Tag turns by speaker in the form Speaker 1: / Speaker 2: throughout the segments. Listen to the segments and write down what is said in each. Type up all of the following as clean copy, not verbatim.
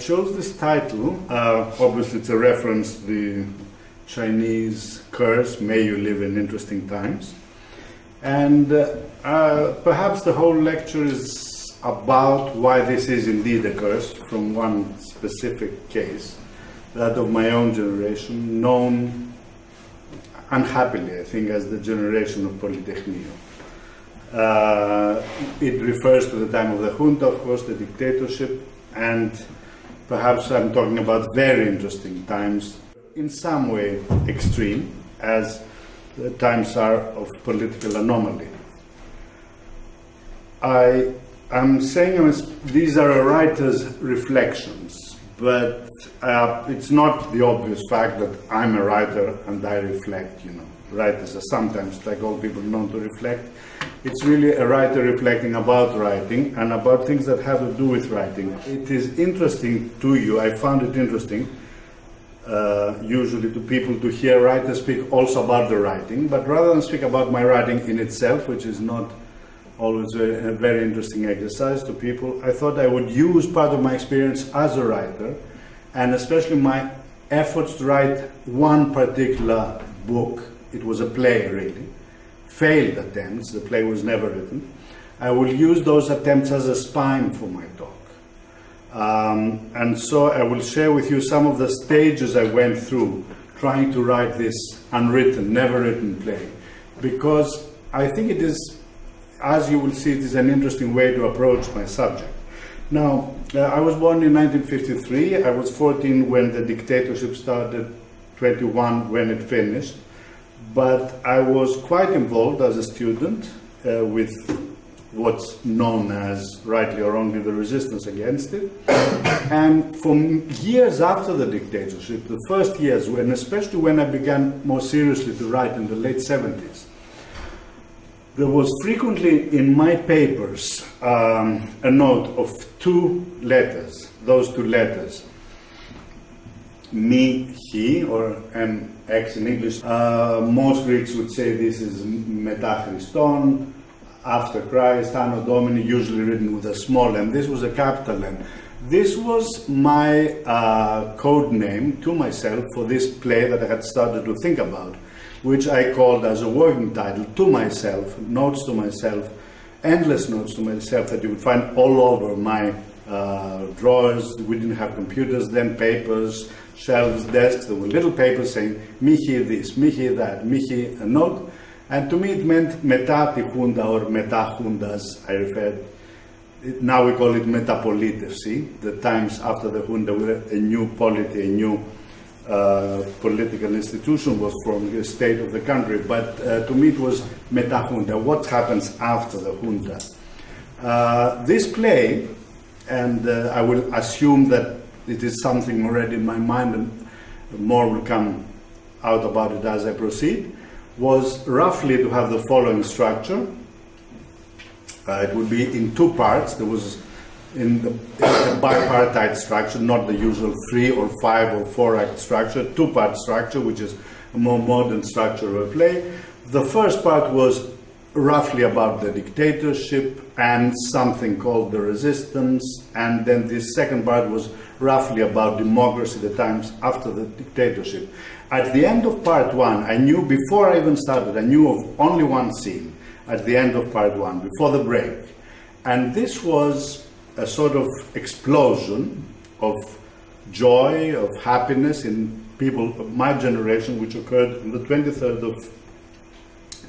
Speaker 1: chose this title, obviously it's a reference to the Chinese curse, may you live in interesting times. And perhaps the whole lecture is about why this is indeed a curse from one specific case, that of my own generation, known unhappily, I think, as the generation of Polυτεχνείου. It refers to the time of the Hούντα, of course, the dictatorship, and perhaps I'm talking about very interesting times, in some way extreme, as the times are of political anomaly. I'm saying these are a writer's reflections, but it's not the obvious fact that I'm a writer and I reflect, you know. Writers are sometimes, like all people, known to reflect. It's really a writer reflecting about writing and about things that have to do with writing. It is interesting to you, I found it interesting, usually to people to hear writers speak also about the writing, but rather than speak about my writing in itself, which is not always a very interesting exercise to people, I thought I would use part of my experience as a writer, and especially my efforts to write one particular book. It was a play, really. Failed attempts, the play was never written. I will use those attempts as a spine for my talk. And so I will share with you some of the stages I went through trying to write this unwritten, never written play. Because I think it is, as you will see, it is an interesting way to approach my subject. Now, I was born in 1953. I was 14 when the dictatorship started, 21 when it finished. But I was quite involved as a student with what's known as, rightly or wrongly, the resistance against it. And for years after the dictatorship, the first years, when, especially when I began more seriously to write in the late 70s, there was frequently in my papers a note of two letters, those two letters, me, he, or X in English. Most Greeks would say this is μετά Χριστόν, after Christ, Anno Domini, usually written with a small m. This was a capital M. This was my code name to myself for this play that I had started to think about, which I called as a working title, To Myself, Notes to Myself, endless notes to myself that you would find all over my drawers. We didn't have computers then, papers, shelves, desks. There were little papers saying, mihi this, mihi that, mihi a note. And to me it meant μετά τη Χούντα or μετά Χούντας, I referred. Now we call it μεταπολίτευση, the times after the Χούντα, where a new polity, a new political institution was formed, the state of the country. But to me it was μετά Χούντα, what happens after the Χούντα. This play, and I will assume that it is something already in my mind and more will come out about it as I proceed, was roughly to have the following structure. It would be in two parts. There was in the bipartite structure, not the usual 3 or 5 or 4 act structure, two-part structure, which is a more modern structure of a play. The first part was roughly about the dictatorship and something called the resistance, and then the second part was roughly about democracy, the times after the dictatorship. At the end of part 1, I knew, before I even started, I knew of only one scene at the end of part 1, before the break. And this was a sort of explosion of joy, of happiness in people of my generation, which occurred on the 23rd of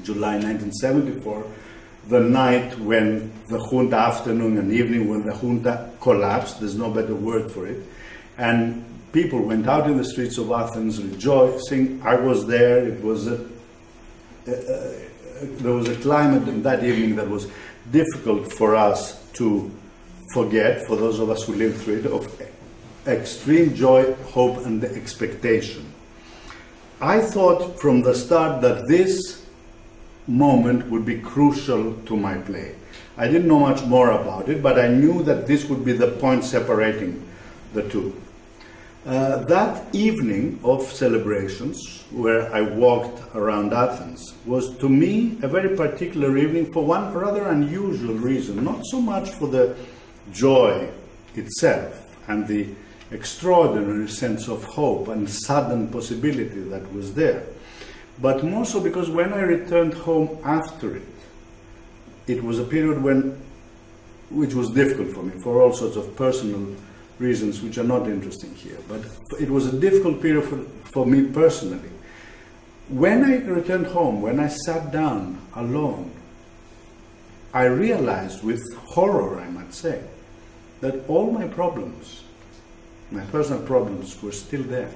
Speaker 1: July 1974, the night when the Junta, afternoon and evening, when the Junta collapsed. There's no better word for it. And people went out in the streets of Athens rejoicing. I was there. It was there was a climate in that evening that was difficult for us to forget, for those of us who lived through it, of extreme joy, hope, and expectation. I thought from the start that this moment would be crucial to my play. I didn't know much more about it, but I knew that this would be the point separating the two. That evening of celebrations, where I walked around Athens, was to me a very particular evening for one rather unusual reason. Not so much for the joy itself and the extraordinary sense of hope and sudden possibility that was there. But more so because when I returned home after it, it was a period which was difficult for me for all sorts of personal reasons which are not interesting here. But it was a difficult period for me personally. When I returned home, when I sat down alone, I realized with horror, I might say, that all my problems, my personal problems, were still there.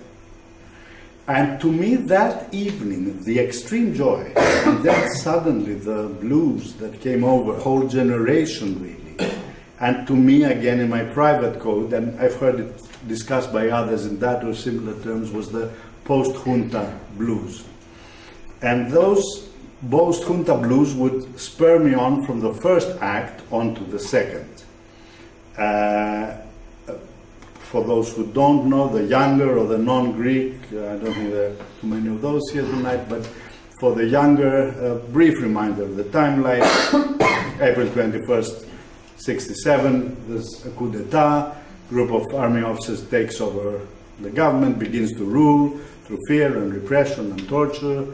Speaker 1: And to me that evening, the extreme joy, and then suddenly the blues that came over a whole generation really, and to me again in my private code, and I've heard it discussed by others in that or similar terms, was the post-Junta blues. And those post-Junta blues would spur me on from the first act onto the second. For those who don't know, the younger or the non-Greek, I don't think there are too many of those here tonight, but for the younger, a brief reminder of the timeline. April 21st, 67, there's a coup d'etat, group of army officers takes over the government, begins to rule through fear and repression and torture.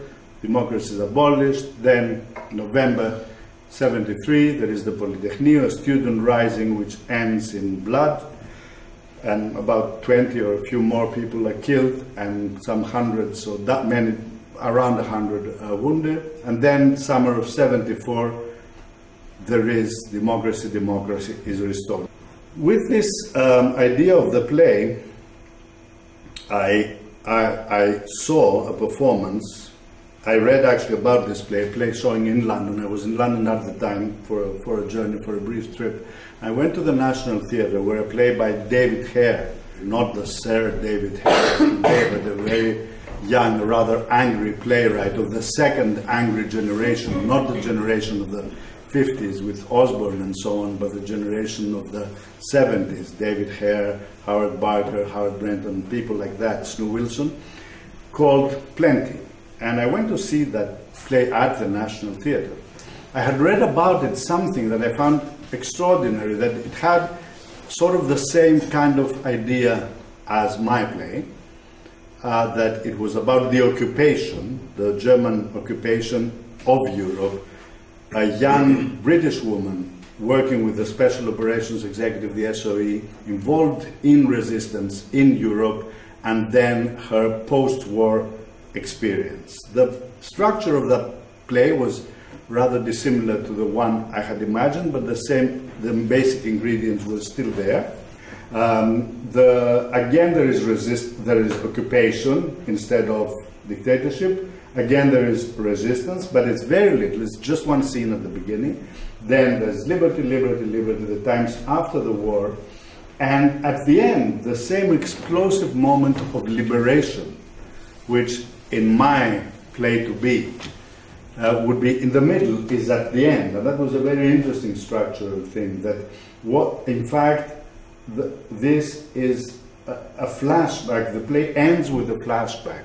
Speaker 1: Democracy is abolished. Then November 73, there is the Polυτεχνείου, a student rising which ends in blood, and about 20 or a few more people are killed, and some hundreds, or that many, around 100 are wounded. And then summer of 74, there is democracy is restored. With this idea of the play, I saw a performance. I read actually about this play, a play showing in London. I was in London at the time for a journey, for a brief trip. I went to the National Theatre where a play by David Hare, not the Sir David Hare today, but a very young, rather angry playwright of the second angry generation, not the generation of the 50s with Osborne and so on, but the generation of the 70s, David Hare, Howard Barker, Howard Brenton, people like that, Snu Wilson, called Plenty. And I went to see that play at the National Theatre. I had read about it something that I found extraordinary, that it had sort of the same kind of idea as my play, that it was about the occupation, the German occupation of Europe, a young British woman working with the Special Operations Executive, the SOE, involved in resistance in Europe, and then her post-war experience. The structure of that play was rather dissimilar to the one I had imagined, but the basic ingredients were still there. Again, there is occupation instead of dictatorship. Again, there is resistance, but it's very little. It's just one scene at the beginning. Then there's liberty, the times after the war. And at the end, the same explosive moment of liberation, which in my play to be, would be in the middle, is at the end. And that was a very interesting structural thing, that in fact, this is a flashback. The play ends with a flashback,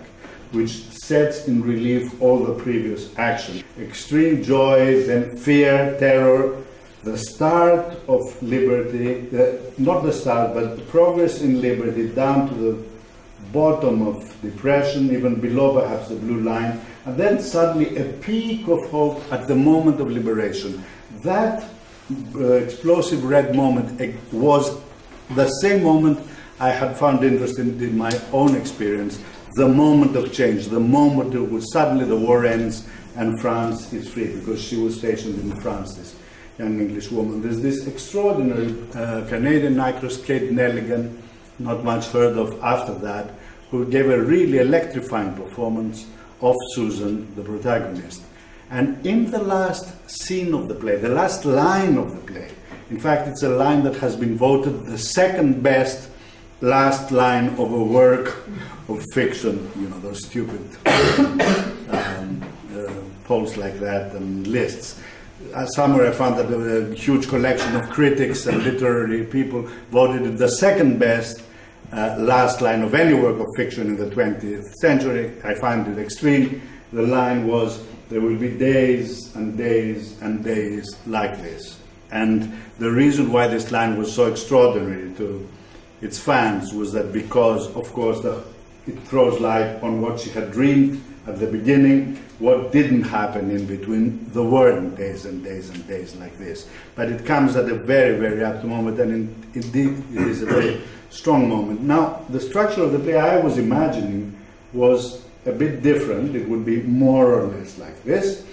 Speaker 1: which sets in relief all the previous action. Extreme joy, then fear, terror, the start of liberty, not the start, but the progress in liberty down to the bottom of depression, even below perhaps the blue line, and then suddenly a peak of hope at the moment of liberation. That explosive red moment was the same moment I had found interesting in my own experience, the moment of change, the moment when suddenly the war ends and France is free, because she was stationed in France, this young English woman. There's this extraordinary Canadian actress, Kate Nelligan, not much heard of after that, who gave a really electrifying performance of Susan, the protagonist. And in the last scene of the play, the last line of the play, in fact, it's a line that has been voted the second best last line of a work of fiction, you know, those stupid polls like that and lists. Somewhere I found that a huge collection of critics and literary people voted it the second best last line of any work of fiction in the 20th century. I find it extreme. The line was, there will be days and days and days like this. And the reason why this line was so extraordinary to its fans was that because, of course, it throws light on what she had dreamed at the beginning, what didn't happen in between. There weren't days and days and days like this. But it comes at a very, very apt moment, and indeed it is a very strong moment. Now, the structure of the play I was imagining was a bit different. It would be more or less like this.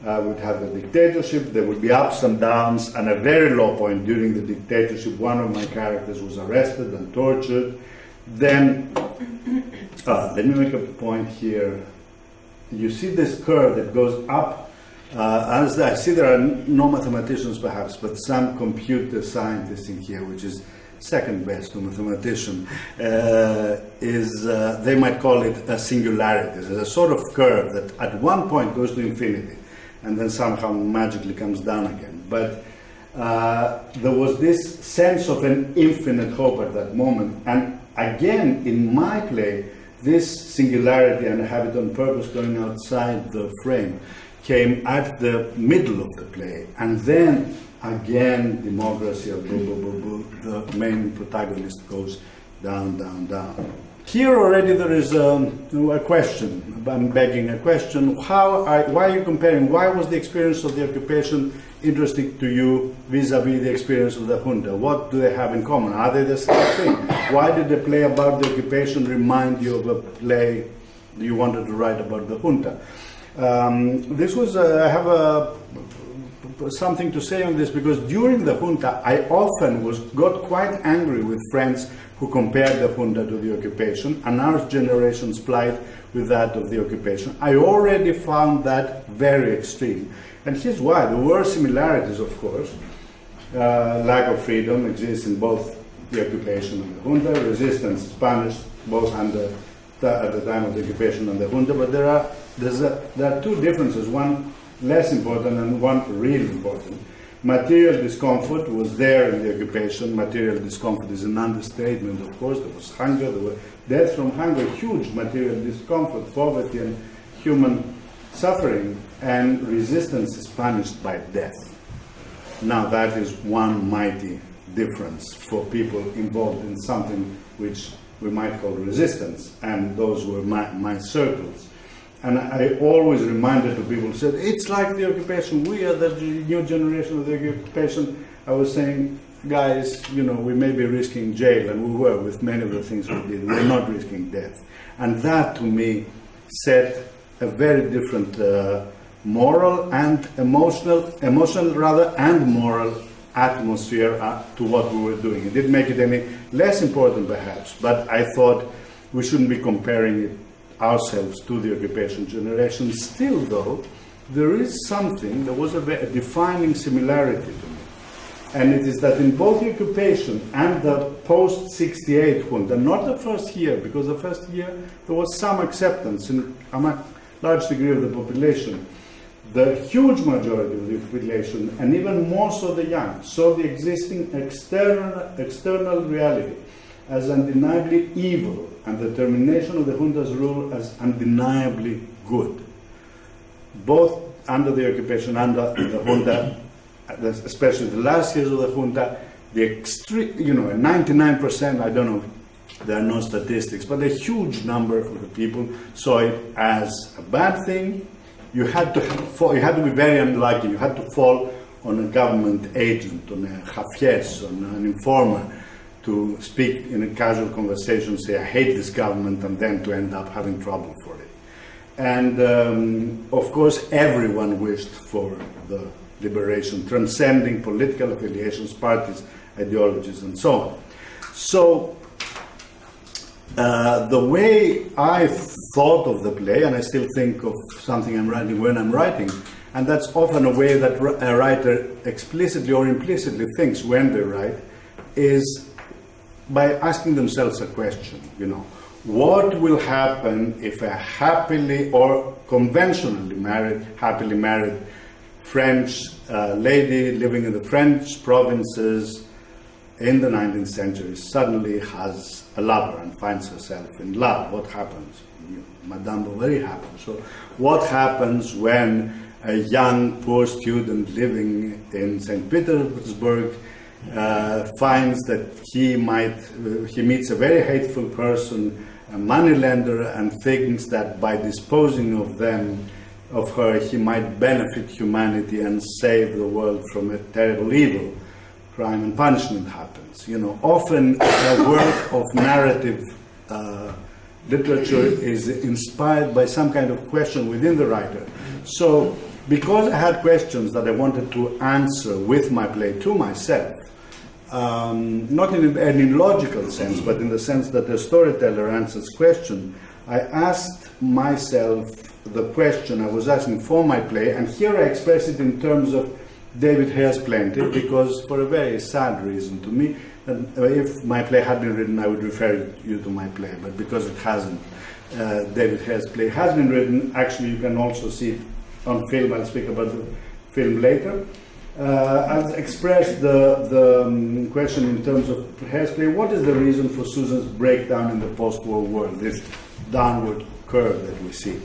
Speaker 1: We'd have the dictatorship, there would be ups and downs, and a very low point during the dictatorship. One of my characters was arrested and tortured. Then, let me make a point here. You see this curve that goes up, as I see there are no mathematicians perhaps, but some computer scientists in here, which is second best to mathematician, they might call it a singularity. There's a sort of curve that at one point goes to infinity, and then somehow magically comes down again. But there was this sense of an infinite hope at that moment, and again in my play, this singularity, and I have it on purpose going outside the frame, came at the middle of the play, and then again democracy, the main protagonist goes down, down, down. Here already there is a question. I'm begging a question. Why are you comparing? Why was the experience of the occupation interesting to you vis-a-vis the experience of the junta? What do they have in common? Are they the same thing? Why did the play about the occupation remind you of a play you wanted to write about the junta? This was, I have something to say on this, because during the junta I often got quite angry with friends who compared the junta to the occupation, and our generation's plight with that of the occupation. I already found that very extreme. And here's why. There were similarities, of course. Lack of freedom exists in both the occupation and the junta. Resistance is punished both at the time of the occupation and the junta, but there are two differences, one less important and one really important. Material discomfort was there in the occupation. Material discomfort is an understatement, of course. There was hunger, there were deaths from hunger, huge material discomfort, poverty and human suffering, and resistance is punished by death. Now that is one mighty difference for people involved in something which we might call resistance, and those were my circles. And I always reminded the people who said, it's like the occupation, we are the new generation of the occupation. I was saying, guys, you know, we may be risking jail, and we were with many of the things we did. We're not risking death. And that, to me, set a very different moral and emotional and moral atmosphere to what we were doing. It didn't make it any less important, perhaps, but I thought we shouldn't be comparing it ourselves to the occupation generation. Still, though, there is something, there was a defining similarity to me. And it is that in both the occupation and the post-68 junta, not the first year, because the first year there was some acceptance in a large degree of the population, the huge majority of the population, and even more so the young, saw the existing external reality as undeniably evil, and the termination of the junta's rule as undeniably good. Both under the occupation and under the junta, especially the last years of the junta, the extreme, 99%, I don't know, there are no statistics, but a huge number of the people saw it as a bad thing. You had to be very unlucky. You had to fall on a government agent, on a jafies, on an informer, to speak in a casual conversation, say, I hate this government, and then to end up having trouble for it. And of course, everyone wished for the liberation, transcending political affiliations, parties, ideologies, and so on. So, the way I thought of the play, and I still think of something I'm writing when I'm writing, and that's often a way that a writer explicitly or implicitly thinks when they write, is by asking themselves a question, what will happen if a happily or conventionally married, happily married French lady living in the French provinces in the 19th century suddenly has a lover and finds herself in love? What happens? Madame Bovary happens. So what happens when a young poor student living in St. Petersburg finds that he meets a very hateful person, a moneylender, and thinks that by disposing of her, he might benefit humanity and save the world from a terrible evil. Crime and punishment happens. You know, often a work of narrative literature is inspired by some kind of question within the writer. So, because I had questions that I wanted to answer with my play to myself, not in any logical sense, but in the sense that a storyteller answers question, I asked myself the question I was asking for my play, and here I express it in terms of David Hare's Plenty, because for a very sad reason to me, if my play had been written, I would refer you to my play, but because it hasn't, David Hare's play has been written. Actually, you can also see it on film. I'll speak about the film later. I've expressed the question in terms of Hare's play. What is the reason for Susan's breakdown in the post-war world, this downward curve that we see?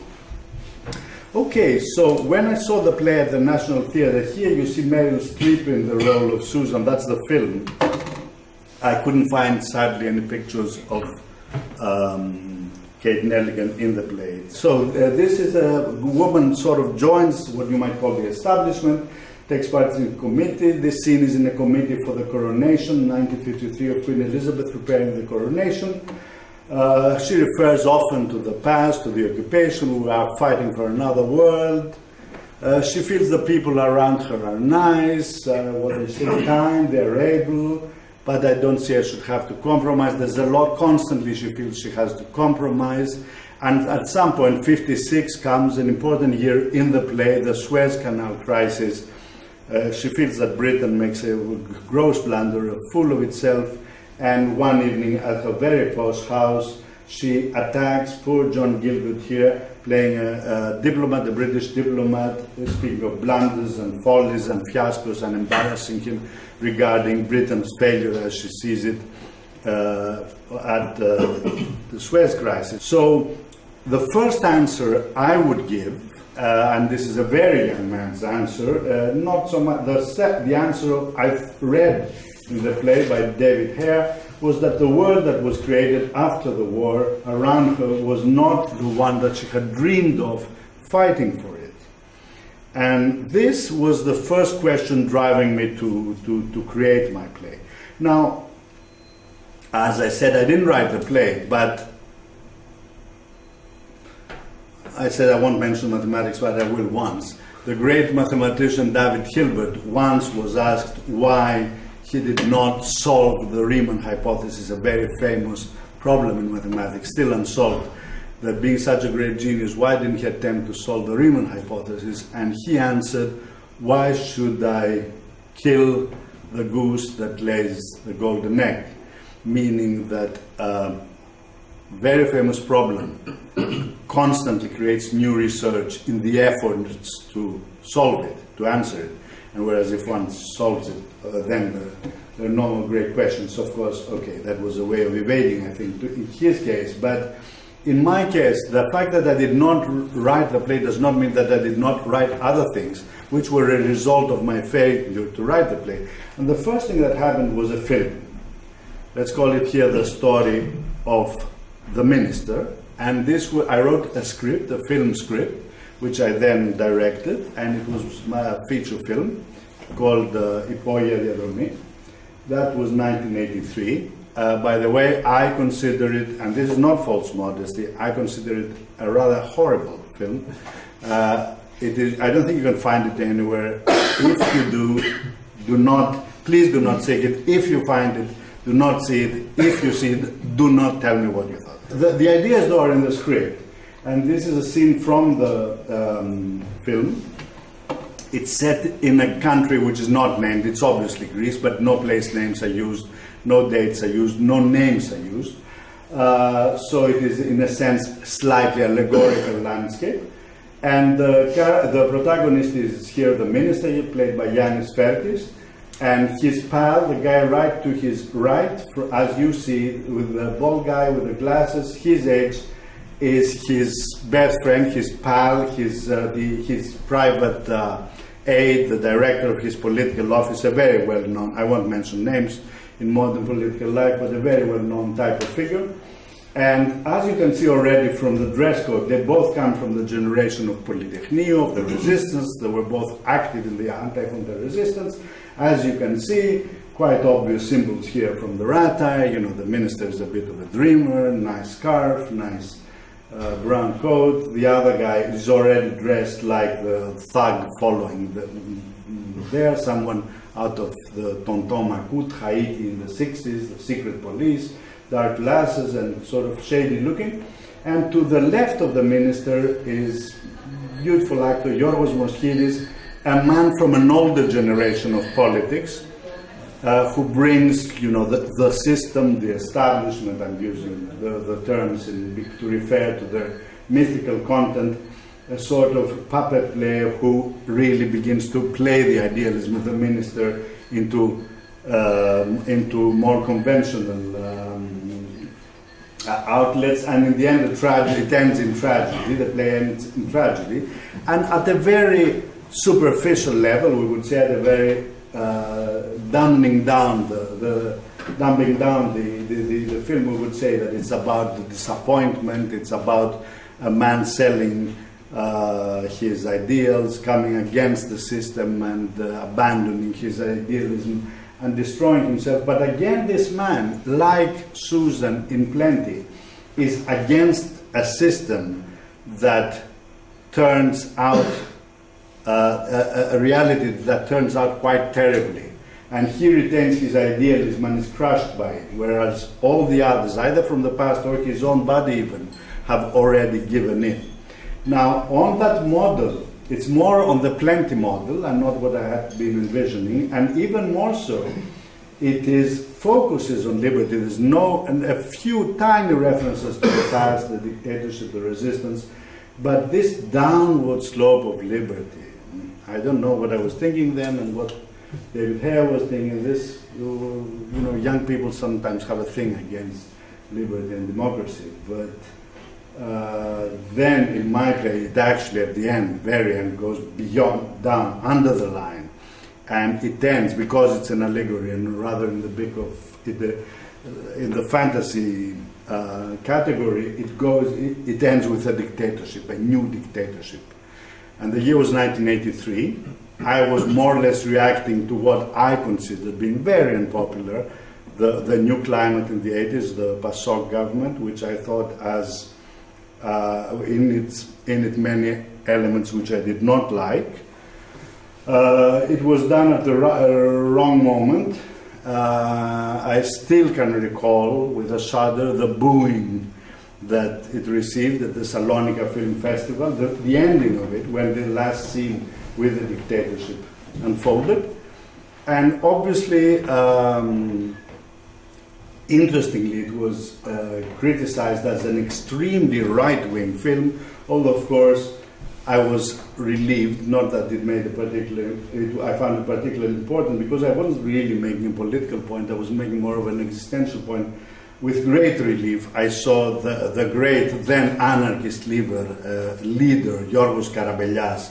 Speaker 1: Okay, so when I saw the play at the National Theatre, here you see Meryl Streep in the role of Susan. That's the film. I couldn't find, sadly, any pictures of Kate Nelligan in the play. So this is a woman sort of joins what you might call the establishment, takes part in a committee. This scene is in a committee for the coronation, 1953, of Queen Elizabeth preparing the coronation. She refers often to the past, to the occupation. We are fighting for another world. She feels the people around her are nice, they seem kind, they're able, but I don't see her should have to compromise. There's a lot, constantly she feels she has to compromise. And at some point, 56 comes, an important year in the play, the Suez Canal crisis. She feels that Britain makes a gross blunder, a fool of itself. And one evening at her very posh house, she attacks poor John Gilbert here, playing a diplomat, a British diplomat, speaking of blunders and follies and fiascos, and embarrassing him regarding Britain's failure as she sees it at the Suez crisis. So the first answer I would give, and this is a very young man's answer, not so much, the answer I've read in the play by David Hare was that the world that was created after the war around her was not the one that she had dreamed of fighting for it. And this was the first question driving me to create my play. Now, as I said, I didn't write the play, but I said I won't mention mathematics, but I will once. The great mathematician David Hilbert once was asked why he did not solve the Riemann hypothesis, a very famous problem in mathematics, still unsolved. That being such a great genius, why didn't he attempt to solve the Riemann hypothesis? And he answered, why should I kill the goose that lays the golden egg? Meaning that a very famous problem constantly creates new research in the efforts to solve it, to answer it. And whereas if one solves it, then there are no more great questions. Of course, okay, that was a way of evading, I think, in his case. But in my case, the fact that I did not write the play does not mean that I did not write other things, which were a result of my failure to write the play. And the first thing that happened was a film. Let's call it here the story of the minister. And this, I wrote a script, a film script, which I then directed, and it was my feature film called Diadromi. That was 1983. By the way, I consider it, and this is not false modesty, I consider it a rather horrible film. It is, I don't think you can find it anywhere. If you do, please do not seek it. If you find it, do not see it. If you see it, do not tell me what you thought. The ideas though are in the script. And this is a scene from the film. It's set in a country which is not named. It's obviously Greece, but no place names are used, no dates are used, no names are used. So it is, in a sense, slightly allegorical landscape. And the protagonist is here the minister, played by Yannis Fertis, and his pal, the guy right to his right, as you see, with the bald guy with the glasses, his age, is his best friend, his pal, his private aide, the director of his political office, a very well-known, I won't mention names in modern political life, but a very well-known type of figure. And as you can see already from the dress code, they both come from the generation of Polυτεχνείου, of the resistance. They were both active in the anti-Hούντα resistance. As you can see, quite obvious symbols here from the rattay. You know, the minister is a bit of a dreamer, nice scarf, nice brown coat. The other guy is already dressed like the thug following there, someone out of the Tonton Macoute, Haiti in the 60s, the secret police, dark glasses and sort of shady looking. And to the left of the minister is beautiful actor Yorgos Moschidis, a man from an older generation of politics, who brings, you know, the system, the establishment, I'm using the terms to refer to their mythical content, a sort of puppet player who really begins to play the idealism of the minister into more conventional outlets, and in the end it ends in tragedy, the play ends in tragedy. And at a very superficial level, we would say, at a very dumbing down the film, we would say that it's about the disappointment, it's about a man selling his ideals, coming against the system and abandoning his idealism and destroying himself. But again, this man, like Susan in Plenty, is against a system that turns out a reality that turns out quite terribly, and he retains his idealism and is crushed by it, whereas all the others, either from the past or his own body even, have already given in. Now, on that model, it's more on the Plenty model and not what I had been envisioning, and even more so, it focuses on liberty. There's a few tiny references to the past, the dictatorship, the resistance, but this downward slope of liberty. I don't know what I was thinking then and what David Hare was thinking. This, you know, young people sometimes have a thing against liberty and democracy, but then in my play, it actually at the end, very end, goes beyond, down, under the line, and it ends, because it's an allegory, and rather in the big of in the fantasy category, it ends with a dictatorship, a new dictatorship. And the year was 1983. I was more or less reacting to what I considered being very unpopular, the new climate in the 80s, the PASOK government, which I thought as in its many elements which I did not like. It was done at the wrong moment. I still can recall with a shudder the booing that it received at the Salonika Film Festival, the ending of it, when the last scene with the dictatorship unfolded. And obviously, interestingly, it was criticized as an extremely right-wing film, although of course I was relieved, not that it made I found it particularly important, because I wasn't really making a political point, I was making more of an existential point. With great relief, I saw the great then anarchist leader, Yorgos Karabelias,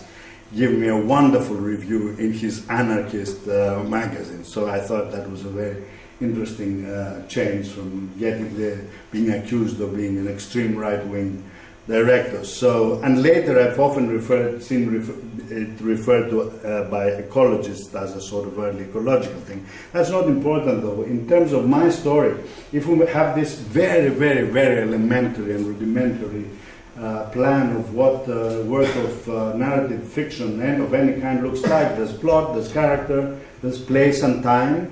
Speaker 1: give me a wonderful review in his anarchist magazine. So I thought that was a very interesting change from being accused of being an extreme right-wing director. So, and later I've often seen it referred to by ecologists as a sort of early ecological thing. That's not important though. In terms of my story, if we have this very, very, very elementary and rudimentary plan of what work of narrative fiction and of any kind looks like, there's plot, there's character, there's place and time,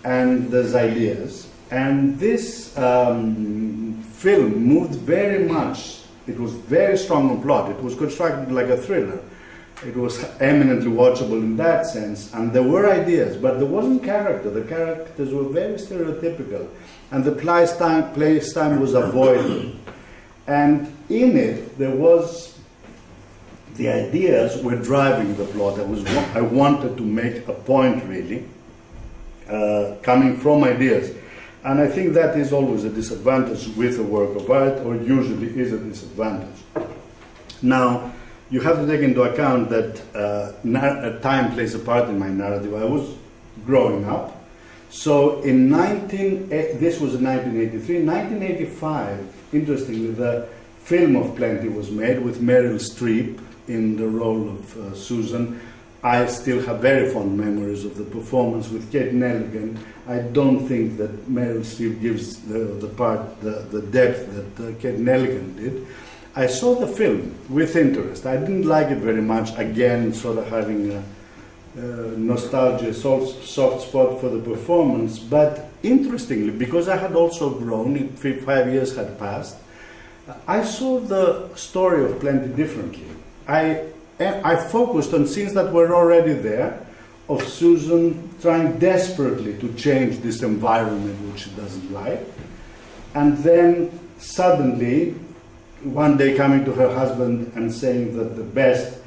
Speaker 1: and there's ideas. And this film moved very much. It was very strong on plot. It was constructed like a thriller. It was eminently watchable in that sense. And there were ideas, but there wasn't character. The characters were very stereotypical. And the place time was avoided. And in it, there was, the ideas were driving the plot. I wanted to make a point, really, coming from ideas. And I think that is always a disadvantage with a work of art, or usually is a disadvantage. Now, you have to take into account that time plays a part in my narrative. I was growing up. So this was in 1983. In 1985, interestingly, the film of Plenty was made with Meryl Streep in the role of Susan. I still have very fond memories of the performance with Kate Nelligan. I don't think that Meryl Streep gives the part the depth that Kate Nelligan did. I saw the film with interest. I didn't like it very much, again, sort of having a nostalgia, soft spot for the performance, but interestingly, because I had also grown, 5 years had passed, I saw the story of Plenty differently. I focused on scenes that were already there, of Susan trying desperately to change this environment which she doesn't like, and then suddenly, one day coming to her husband and saying that the best,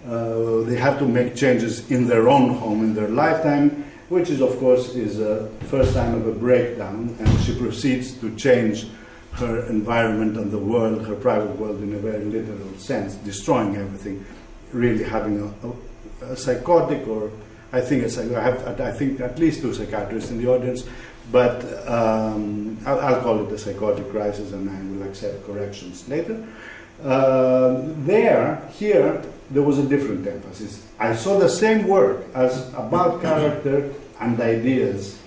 Speaker 1: they have to make changes in their own home, in their lifetime, which is, of course, is a first sign of a breakdown, and she proceeds to change her environment and the world, her private world, in a very literal sense, destroying everything, really having a psychotic, or I think I think at least 2 psychiatrists in the audience, but I'll call it a psychotic crisis, and I will accept corrections later. Here, there was a different emphasis. I saw the same work as about character and ideas,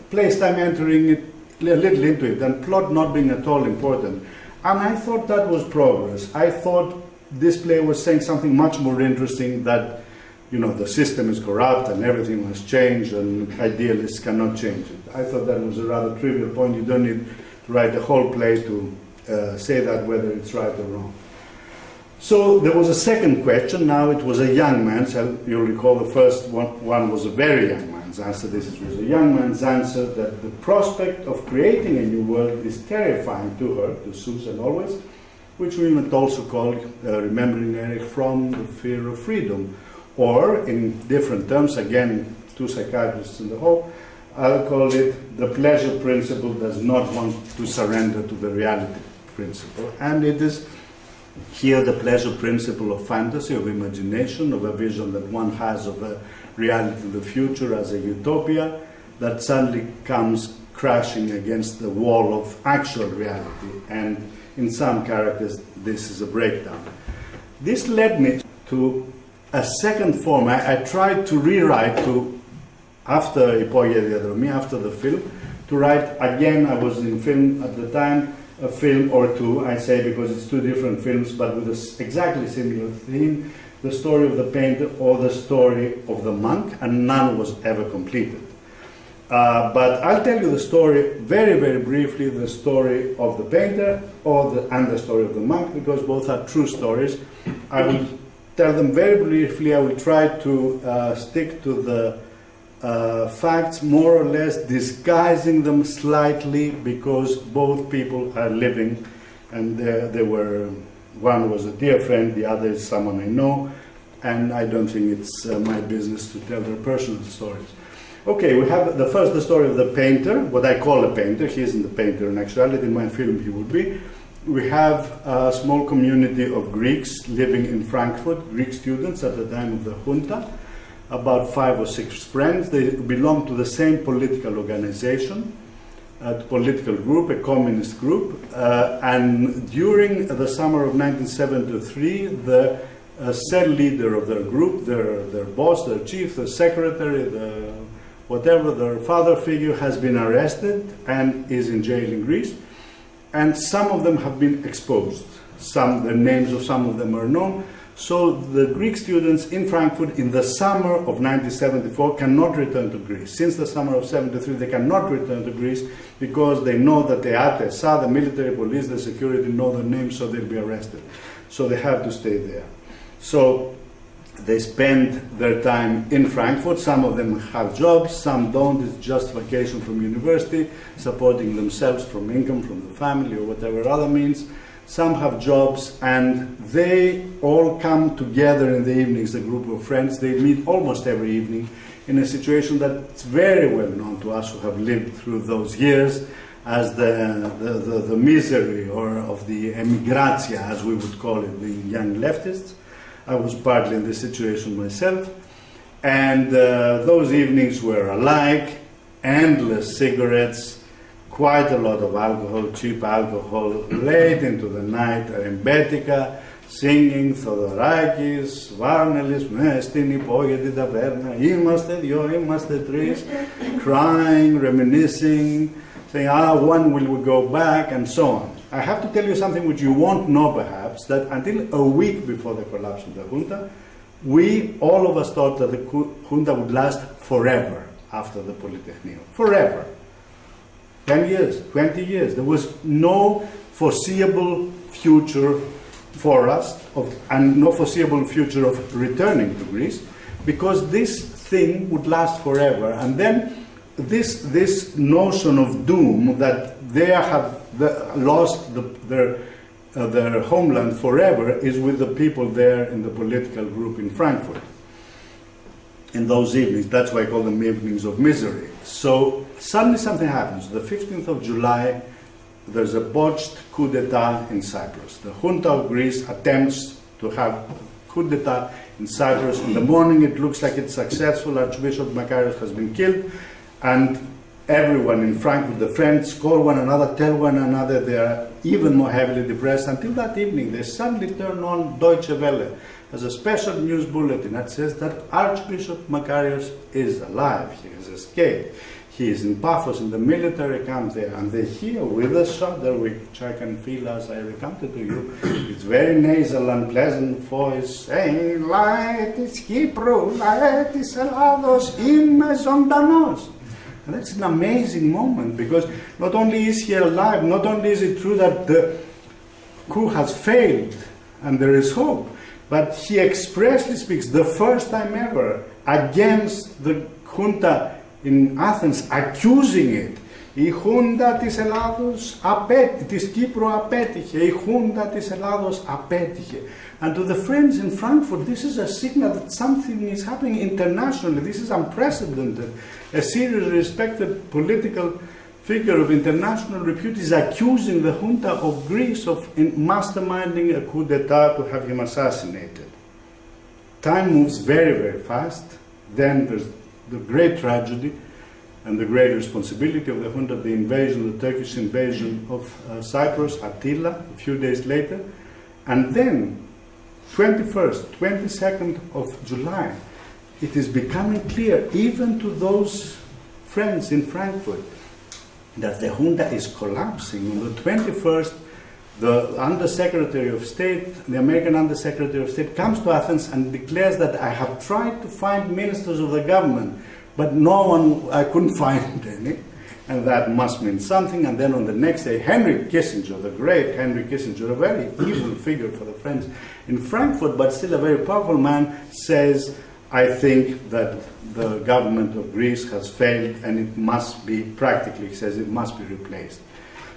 Speaker 1: place time entering it a little into it, and plot not being at all important. And I thought that was progress. I thought this play was saying something much more interesting, that, you know, the system is corrupt and everything must change and idealists cannot change it. I thought that was a rather trivial point. You don't need to write a whole play to say that, whether it's right or wrong. So there was a second question. Now it was a young man's. You'll recall the first one was a very young man's answer. This was a young man's answer, that the prospect of creating a new world is terrifying to her, to Susan always, which we might also call, remembering Erich Fromm, the fear of freedom. Or, in different terms, again, 2 psychiatrists in the hall, I'll call it the pleasure principle does not want to surrender to the reality principle. And it is here the pleasure principle of fantasy, of imagination, of a vision that one has of a reality in the future as a utopia, that suddenly comes crashing against the wall of actual reality. And in some characters, this is a breakdown. This led me to a second form. I tried to rewrite after Υπόγεια διαδρομή, after the film, to write again. I was in film at the time, a film or two, I say, because it's 2 different films, but with exactly similar theme, the story of the painter or the story of the monk, and none was ever completed. But I'll tell you the story very, very briefly, the story of the painter and the story of the monk, because both are true stories. I will tell them very briefly. I will try to stick to the facts, more or less disguising them slightly, because both people are living, and they were, one was a dear friend, the other is someone I know, and I don't think it's my business to tell their personal stories. Okay, we have the story of the painter, what I call a painter. He isn't a painter in actuality. In my film he would be. We have a small community of Greeks living in Frankfurt, Greek students at the time of the Junta, about 5 or 6 friends. They belong to the same political organization, political group, a communist group, and during the summer of 1973, the cell leader of their group, their boss, their chief, the secretary, whatever, their father figure, has been arrested and is in jail in Greece. And some of them have been exposed. The names of some of them are known. So the Greek students in Frankfurt in the summer of 1974 cannot return to Greece. Since the summer of 73, they cannot return to Greece because they know that the ATESA, the military police, the security know their names, so they'll be arrested. So they have to stay there. So they spend their time in Frankfurt. Some of them have jobs, some don't. It's just vacation from university, supporting themselves from income from the family or whatever other means. Some have jobs, and they all come together in the evenings, a group of friends. They meet almost every evening in a situation that's very well known to us who have lived through those years as the misery or of the emigratia, as we would call it, the young leftists. I was partly in this situation myself. And those evenings were alike, endless cigarettes, quite a lot of alcohol, cheap alcohol, late into the night, Ρεμπέτικα, singing, Θοδωράκης, Βάρνελης, στην υπόγειτη ταβέρνα, είμαστε δυο, είμαστε τρεις, crying, reminiscing, saying, when will we go back, and so on. I have to tell you something which you won't know perhaps, that until a week before the collapse of the junta, we, all of us, thought that the junta would last forever after the Πολυτεχνείου. Forever. 10 years, 20 years. There was no foreseeable future for us, and no foreseeable future of returning to Greece, because this thing would last forever. And then this notion of doom, that they have lost their homeland forever, is with the people there in the political group in Frankfurt. In those evenings, that's why I call them evenings of misery. So suddenly something happens. The 15th of July, there's a botched coup d'etat in Cyprus. The junta of Greece attempts to have coup d'etat in Cyprus. In the morning it looks like it's successful. Archbishop Makarios has been killed, and everyone in Frankfurt, the friends, call one another, tell one another they are even more heavily depressed, until that evening they suddenly turn on Deutsche Welle as a special news bulletin that says that Archbishop Makarios is alive, he has escaped. He is in Paphos in the military camp there, and they hear with a shudder, which I can feel as I recounted to you, its very nasal and pleasant voice saying, "Λαέ της Κύπρου, λαέ της Ελλάδος, είμαι ζωντανός." And that's an amazing moment, because not only is he alive, not only is it true that the coup has failed and there is hope, but he expressly speaks, the first time ever, against the junta in Athens, accusing it. Η Χούντα της Ελλάδος της Κύπρου απέτυχε, η Χούντα της Ελλάδος απέτυχε. And to the friends in Frankfurt, this is a signal that something is happening internationally. This is unprecedented. A serious, respected political figure of international repute is accusing the junta of Greece of masterminding a coup d'etat to have him assassinated. Time moves very, very fast. Then there's the great tragedy and the great responsibility of the junta, the invasion, the Turkish invasion of Cyprus, Attila, a few days later. And then, 21st, 22nd of July, it is becoming clear, even to those friends in Frankfurt, that the junta is collapsing. On the 21st, the Undersecretary of State, the American Undersecretary of State, comes to Athens and declares that I have tried to find ministers of the government, but I couldn't find any, and that must mean something. And then on the next day, Henry Kissinger, the great Henry Kissinger, a very evil figure for the French in Frankfurt, but still a very powerful man, says, I think that the government of Greece has failed and it must be, practically, he says, it must be replaced.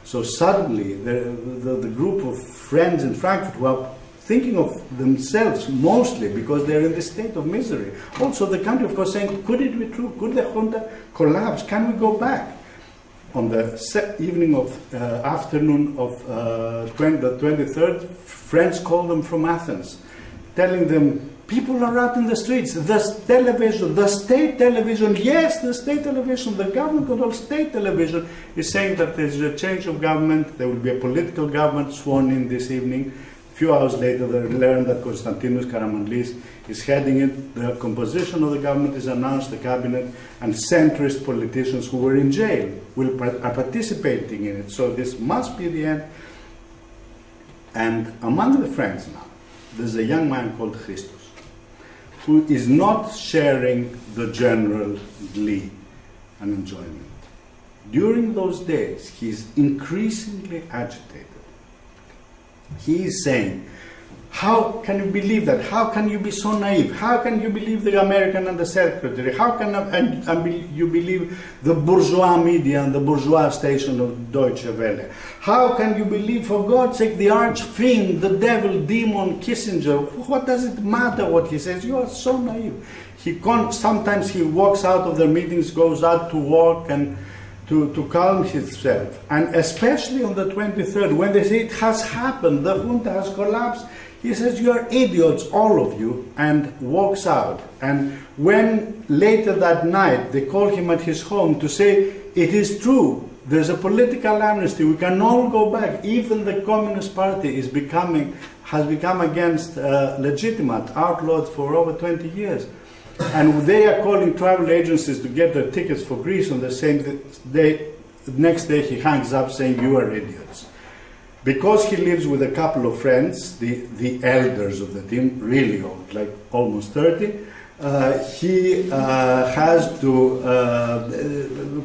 Speaker 1: So suddenly, the group of friends in Frankfurt who are thinking of themselves mostly because they're in this state of misery. Also the country, of course, saying, could it be true? Could the junta collapse? Can we go back? On the evening of afternoon of the 23rd, friends called them from Athens, telling them, people are out in the streets, the television, the state television, yes, the state television, the government-controlled state television is saying that there is a change of government, there will be a political government sworn in this evening. A few hours later, they learned that Konstantinos Karamanlis is heading it, the composition of the government is announced, the cabinet, and centrist politicians who were in jail are participating in it. So this must be the end. And among the friends now, there's a young man called Christos, who is not sharing the general glee and enjoyment. During those days, he is increasingly agitated. He is saying, how can you believe that? How can you be so naive? How can you believe the American Undersecretary? How can you believe the bourgeois media and the bourgeois station of Deutsche Welle? How can you believe, for God's sake, the arch-fiend, the devil, demon, Kissinger? What does it matter what he says? You are so naive. Sometimes he walks out of the meetings, goes out to walk and to calm himself. And especially on the 23rd, when they say it has happened, the junta has collapsed, He says, "You are idiots, all of you," and walks out. And when later that night they call him at his home to say, "It is true, there's a political amnesty, we can all go back. Even the Communist Party has become against legitimate, outlawed for over 20 years. And they are calling travel agencies to get their tickets for Greece on the same day. The next day he hangs up saying, "You are idiots." Because he lives with a couple of friends, the elders of the team, really old, like almost 30, he has to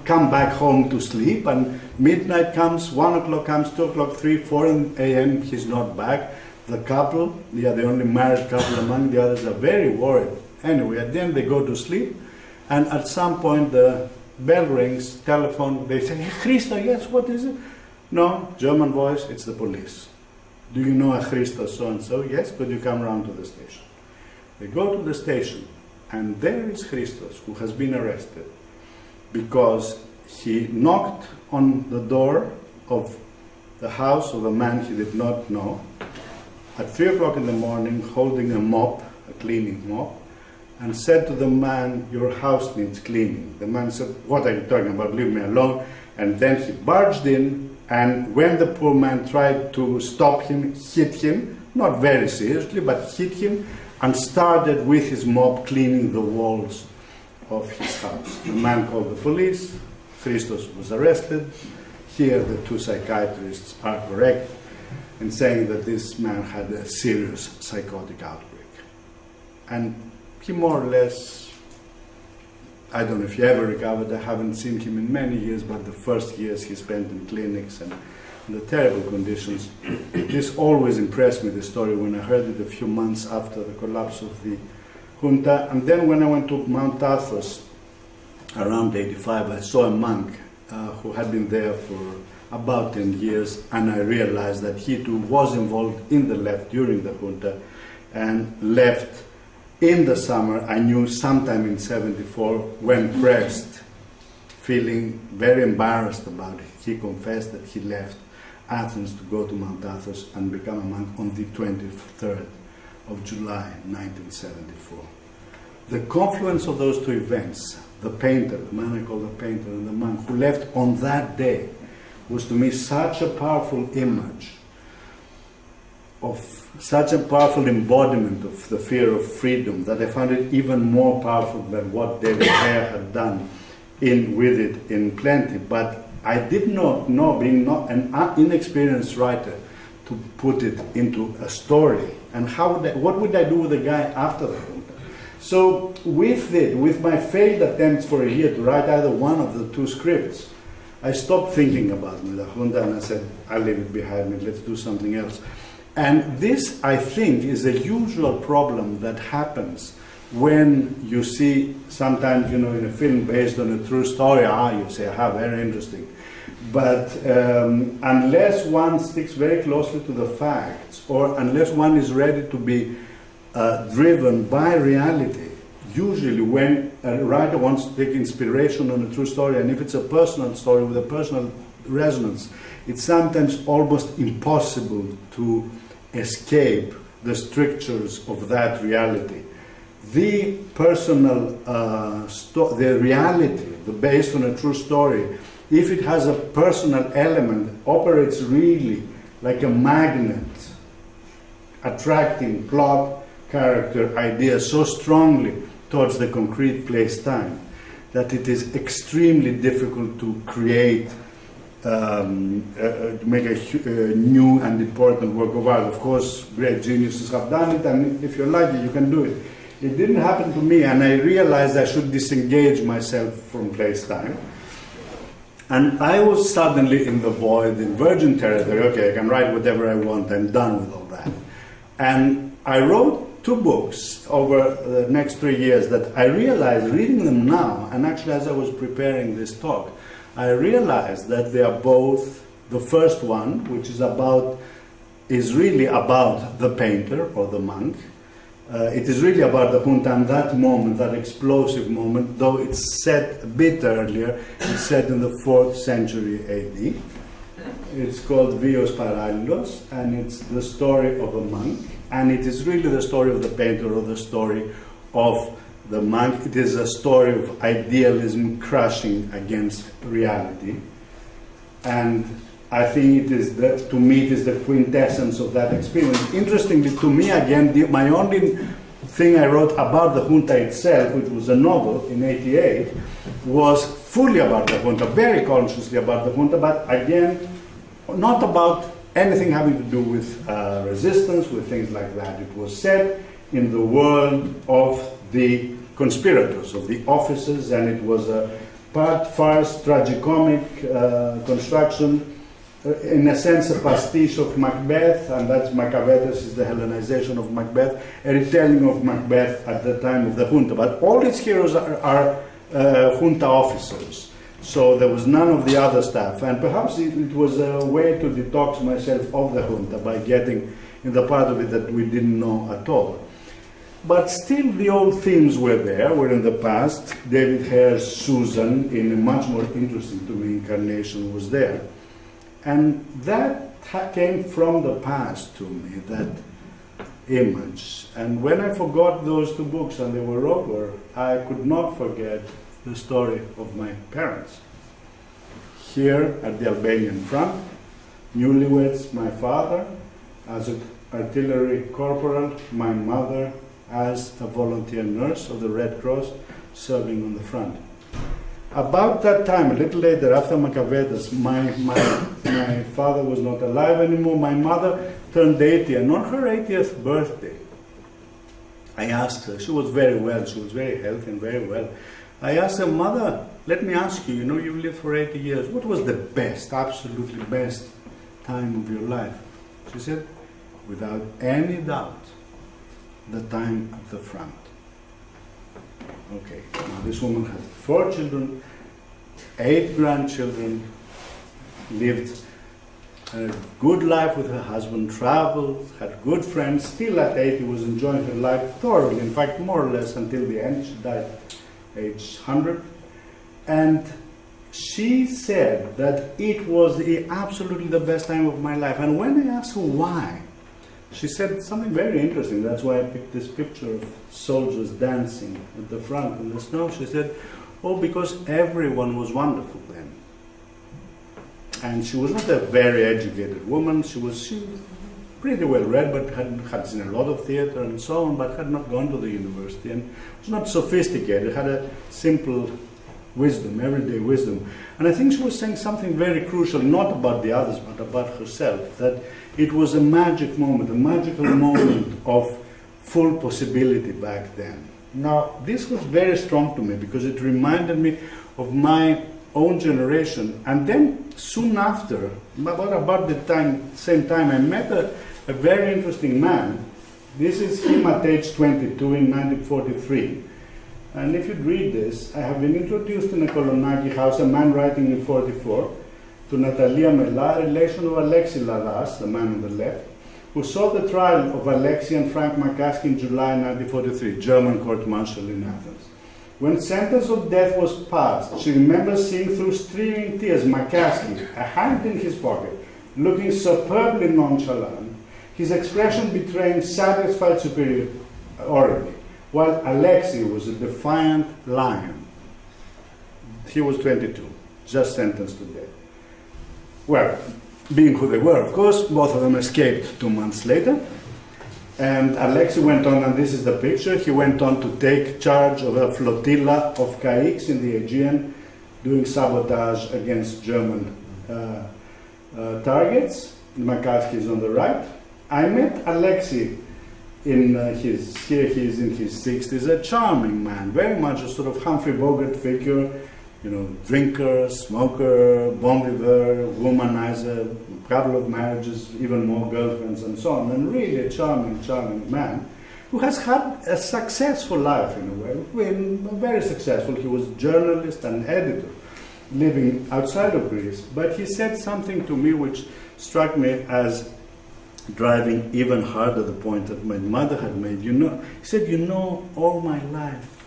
Speaker 1: come back home to sleep, and midnight comes, 1 o'clock comes, 2 o'clock, 3, 4 a.m. he's not back. The couple, they are the only married couple among the others, are very worried. Anyway, at the end they go to sleep, and at some point the bell rings, telephone, they say, "Hey, Christo, yes, what is it?" "No," German voice, "it's the police. Do you know a Christo so-and-so?" "Yes, could you come round to the station?" They go to the station, and there is Christos, who has been arrested because he knocked on the door of the house of a man he did not know at 3 o'clock in the morning, holding a mop, a cleaning mop, and said to the man, "Your house needs cleaning." The man said, "What are you talking about? Leave me alone." And then he barged in, and when the poor man tried to stop him, hit him, not very seriously, but hit him, and started with his mop cleaning the walls of his house. The man called the police. Christos was arrested. Here the two psychiatrists are correct in saying that this man had a serious psychotic outbreak. And he more or less, I don't know if he ever recovered, I haven't seen him in many years, but the first years he spent in clinics and in the terrible conditions. This always impressed me, the story, when I heard it a few months after the collapse of the Junta. And then when I went to Mount Athos around 85, I saw a monk who had been there for about 10 years, and I realized that he too was involved in the left during the Junta and left in the summer, I knew sometime in 74, when pressed, feeling very embarrassed about it. He confessed that he left Athens to go to Mount Athos and become a monk on the 23rd of July 1974. The confluence of those two events, the painter, the man I call the painter, and the monk who left on that day, was to me such a powerful image of such a powerful embodiment of the fear of freedom that I found it even more powerful than what David Hare had done with it in Plenty. But I did not know, being not an inexperienced writer, to put it into a story. And what would I do with the guy after the Junta? So with my failed attempts for a year to write either one of the two scripts, I stopped thinking about the Junta and I said, I'll leave it behind me, let's do something else. And this, I think, is a usual problem that happens when you see sometimes, in a film based on a true story, you say, very interesting. But unless one sticks very closely to the facts, or unless one is ready to be driven by reality, usually when a writer wants to take inspiration on a true story, and if it's a personal story with a personal resonance, it's sometimes almost impossible to escape the strictures of that reality. The personal, the reality, based on a true story, if it has a personal element, operates really like a magnet, attracting plot, character, ideas so strongly towards the concrete place-time that it is extremely difficult to create, to make a new and important work of art. Of course, great geniuses have done it, and if you're lucky, you can do it. It didn't happen to me, and I realized I should disengage myself from place-time. And I was suddenly in the void, in virgin territory. Okay, I can write whatever I want, I'm done with all that. And I wrote 2 books over the next 3 years that I realized, reading them now, and actually as I was preparing this talk, I realized that they are both, the first one, which is really about the painter or the monk. It is really about the Junta and that moment, that explosive moment, though it's set a bit earlier. It's set in the 4th century AD. It's called Vios Parallelos, and it's the story of a monk and it is really the story of the painter or the story of the monk. It is a story of idealism crashing against reality, and I think it is to me it is the quintessence of that experience. Interestingly, to me again, my only thing I wrote about the junta itself, which was a novel in '88, was fully about the junta, very consciously about the junta, but again, not about anything having to do with resistance, with things like that. It was set in the world of the conspirators, of the officers, and it was a part farce, tragicomic construction, in a sense a pastiche of Macbeth, and that's Maccabetus is the Hellenization of Macbeth, a retelling of Macbeth at the time of the junta. But all its heroes are junta officers, so there was none of the other stuff, and perhaps it was a way to detox myself of the junta by getting in the part of it that we didn't know at all. But still the old themes were there, were in the past. David Hare's Susan, in a much more interesting to me incarnation, was there. And that came from the past to me, that image. And when I forgot those two books and they were over, I could not forget the story of my parents. Here at the Albanian front, newlyweds, my father as an artillery corporal, my mother as a volunteer nurse of the Red Cross serving on the front. About that time, a little later, after Maccabetus, my father was not alive anymore. My mother turned 80, and on her 80th birthday, I asked her, she was very well, she was very healthy and very well. I asked her, Mother, let me ask you, you've lived for 80 years, what was the best, absolutely best time of your life? She said, without any doubt, the time at the front. Okay, now this woman has 4 children, 8 grandchildren, lived a good life with her husband, traveled, had good friends, still at 80 was enjoying her life thoroughly, in fact more or less until the end. She died at age 100. And she said that it was absolutely the best time of my life. And when I asked her why, she said something very interesting. That's why I picked this picture of soldiers dancing at the front in the snow. She said, oh, because everyone was wonderful then. And she was not a very educated woman. She was pretty well read, but had seen a lot of theater and so on, but had not gone to the university and was not sophisticated, had a simple wisdom, everyday wisdom. And I think she was saying something very crucial, not about the others, but about herself, that it was a magic moment, a magical moment of full possibility back then. Now, this was very strong to me because it reminded me of my own generation. And then soon after, about the same time, I met a very interesting man. This is him at age 22 in 1943. And if you'd read this, I have been introduced in a Kolonaki house, a man writing in 44, to Natalia Mela, a relation of Alexei Ladas, the man on the left, who saw the trial of Alexei and Frank McCaskey in July 1943, German court-martial in Athens. When sentence of death was passed, she remembers seeing through streaming tears McCaskey, a hand in his pocket, looking superbly nonchalant, his expression betraying satisfied superiority, while Alexei was a defiant lion. He was 22, just sentenced to death. Well, being who they were, of course, both of them escaped 2 months later. And Alexei went on, and this is the picture, he went on to take charge of a flotilla of caiques in the Aegean, doing sabotage against German targets. McCaskey is on the right. I met Alexei here he is in his 60s, a charming man, very much a sort of Humphrey Bogart figure, drinker, smoker, bon vivant, womanizer, a couple of marriages, even more girlfriends and so on, and really a charming, charming man who has had a successful life in a way, very successful. He was a journalist and editor living outside of Greece, but he said something to me which struck me as driving even harder the point that my mother had made. He said, all my life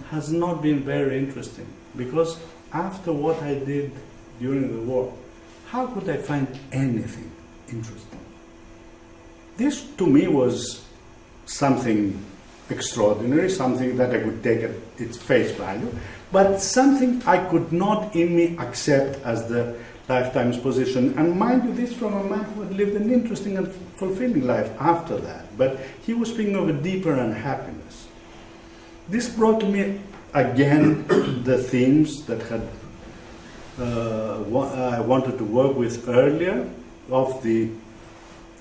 Speaker 1: has not been very interesting, because after what I did during the war, how could I find anything interesting? This to me was something extraordinary, something that I could take at its face value, but something I could not in me accept as the lifetime's position. And mind you, this from a man who had lived an interesting and fulfilling life after that. But he was speaking of a deeper unhappiness. This brought to me again the themes that I wanted to work with earlier, of the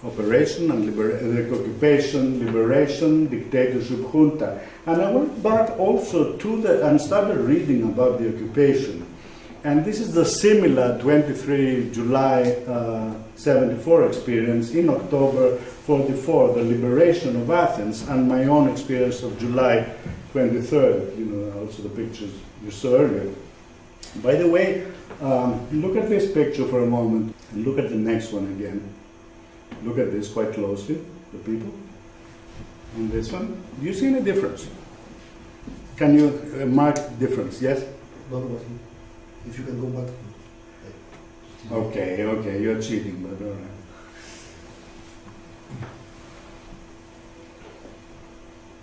Speaker 1: operation and the occupation, liberation, dictatorship, junta. And I went back also to and started reading about the occupation. And this is the similar 23 July 74 experience in October 44, the liberation of Athens, and my own experience of July 23rd, you know, also the pictures you saw earlier. By the way, look at this picture for a moment, and look at the next one again. Look at this quite closely, the people. And this one, do you see any difference? Can you mark the difference, yes?
Speaker 2: No. If you can go back.
Speaker 1: Okay, you're cheating, but all right.